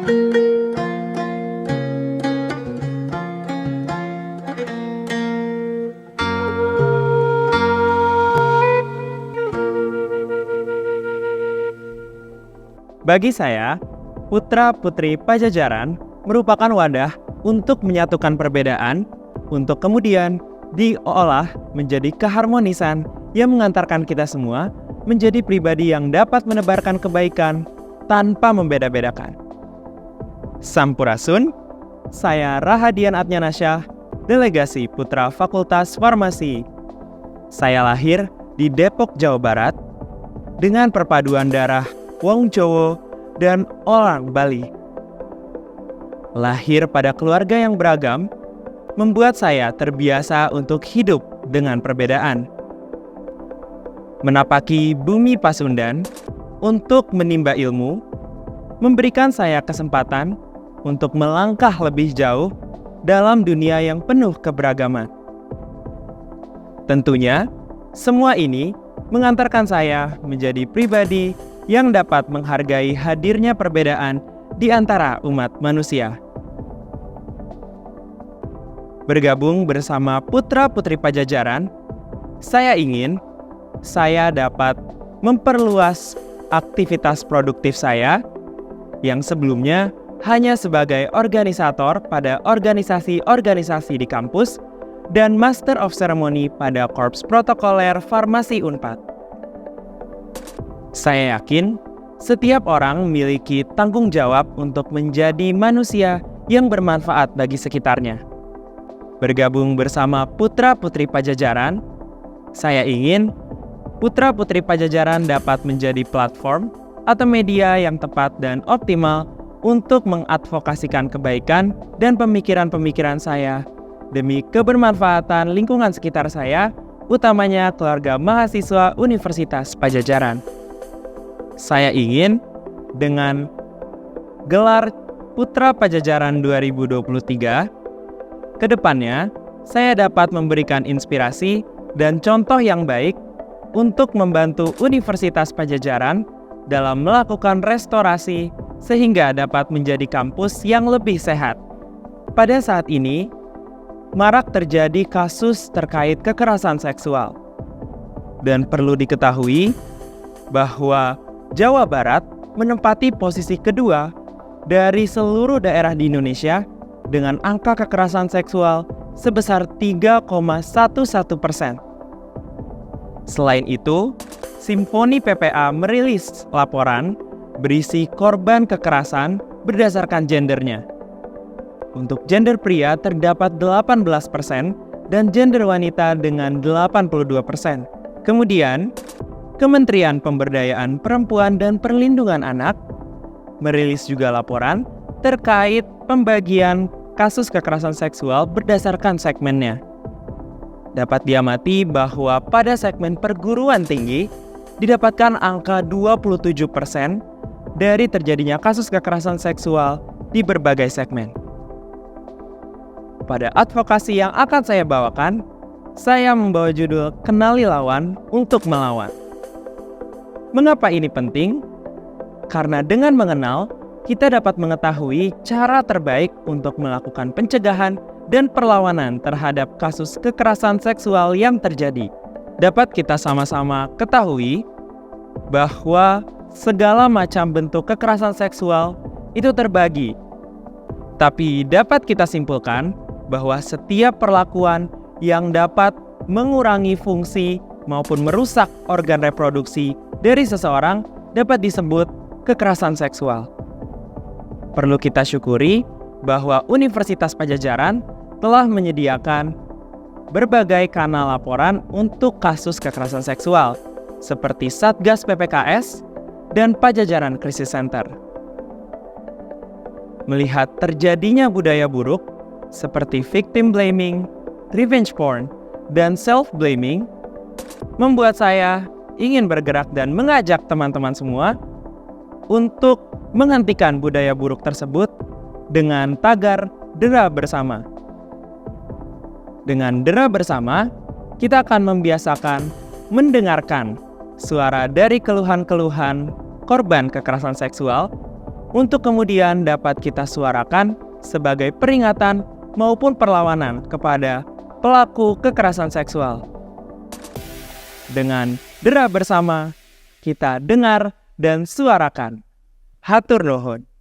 Bagi saya, putra-putri Pajajaran merupakan wadah untuk menyatukan perbedaan, untuk kemudian diolah menjadi keharmonisan yang mengantarkan kita semua menjadi pribadi yang dapat menebarkan kebaikan tanpa membeda-bedakan. Sampurasun, saya Rahadian Adnyanasyah, Delegasi Putra Fakultas Farmasi. Saya lahir di Depok, Jawa Barat, dengan perpaduan darah Wong Jawa dan orang Bali. Lahir pada keluarga yang beragam, membuat saya terbiasa untuk hidup dengan perbedaan. Menapaki bumi Pasundan untuk menimba ilmu, memberikan saya kesempatan untuk melangkah lebih jauh dalam dunia yang penuh keberagaman. Tentunya, semua ini mengantarkan saya menjadi pribadi yang dapat menghargai hadirnya perbedaan di antara umat manusia. Bergabung bersama putra-putri Pajajaran, saya ingin saya dapat memperluas aktivitas produktif saya yang sebelumnya hanya sebagai organisator pada organisasi-organisasi di kampus dan Master of Ceremony pada Korps Protokoler Farmasi Unpad. Saya yakin setiap orang memiliki tanggung jawab untuk menjadi manusia yang bermanfaat bagi sekitarnya. Bergabung bersama putra-putri Pajajaran, saya ingin putra-putri Pajajaran dapat menjadi platform atau media yang tepat dan optimal untuk mengadvokasikan kebaikan dan pemikiran-pemikiran saya demi kebermanfaatan lingkungan sekitar saya, utamanya keluarga mahasiswa Universitas Pajajaran. Saya ingin dengan gelar Putra Pajajaran 2023, ke depannya saya dapat memberikan inspirasi dan contoh yang baik untuk membantu Universitas Pajajaran dalam melakukan restorasi sehingga dapat menjadi kampus yang lebih sehat. Pada saat ini, marak terjadi kasus terkait kekerasan seksual. Dan perlu diketahui bahwa Jawa Barat menempati posisi kedua dari seluruh daerah di Indonesia dengan angka kekerasan seksual sebesar 3,11%. Selain itu, Simfoni PPA merilis laporan berisi korban kekerasan berdasarkan gendernya. Untuk gender pria terdapat 18% dan gender wanita dengan 82%. Kemudian, Kementerian Pemberdayaan Perempuan dan Perlindungan Anak merilis juga laporan terkait pembagian kasus kekerasan seksual berdasarkan segmennya. Dapat diamati bahwa pada segmen perguruan tinggi didapatkan angka 27% dari terjadinya kasus kekerasan seksual di berbagai segmen. Pada advokasi yang akan saya bawakan, saya membawa judul Kenali Lawan untuk Melawan. Mengapa ini penting? Karena dengan mengenal, kita dapat mengetahui cara terbaik untuk melakukan pencegahan dan perlawanan terhadap kasus kekerasan seksual yang terjadi. Dapat kita sama-sama ketahui bahwa segala macam bentuk kekerasan seksual itu terbagi. Tapi dapat kita simpulkan bahwa setiap perlakuan yang dapat mengurangi fungsi maupun merusak organ reproduksi dari seseorang dapat disebut kekerasan seksual. Perlu kita syukuri bahwa Universitas Pajajaran telah menyediakan berbagai kanal laporan untuk kasus kekerasan seksual, seperti Satgas PPKS dan Pajajaran Crisis Center. Melihat terjadinya budaya buruk seperti victim blaming, revenge porn, dan self-blaming, membuat saya ingin bergerak dan mengajak teman-teman semua untuk menghentikan budaya buruk tersebut dengan tagar Dera Bersama. Dengan Dera Bersama, kita akan membiasakan mendengarkan suara dari keluhan-keluhan korban kekerasan seksual untuk kemudian dapat kita suarakan sebagai peringatan maupun perlawanan kepada pelaku kekerasan seksual. Dengan Dera Bersama, kita dengar dan suarakan. Hatur nuhun.